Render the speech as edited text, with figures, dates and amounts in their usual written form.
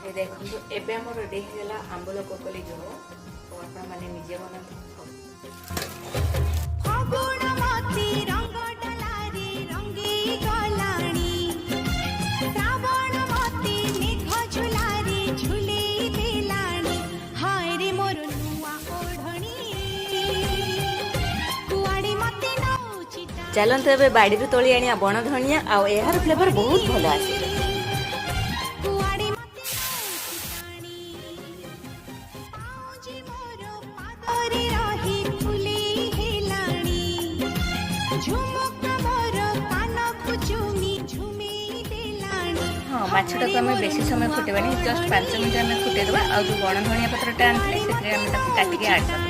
ये देखो एबे हमर रेडी हैला आंबल कोकली जो तो आपण माने निजे बनाते फागुण मती रंग डलारी रंगी गलाणी श्रावण मती मेघ झुलारी झुली दिलाणी हाय रे मोर नुआ ओढणी कुआडी मती नौची चलन तो एबे बाड़ी रे तोली आनिया बण धनिया आ एहार फ्लेवर बहुत भलो आसे कुआडी मती नौची पाउजी मोर पादरी रही फुली हेलाणी झुमुक मोर कानकु झुमी झुमी दिलाणी हाँ माछटा को हमें बेसी समय फुटेबानी जस्ट 5 मिनिट हमें फुटे देबा आ जो बण धनिया पत्रटा आनले से हमें ताकू काटिके ऐड कर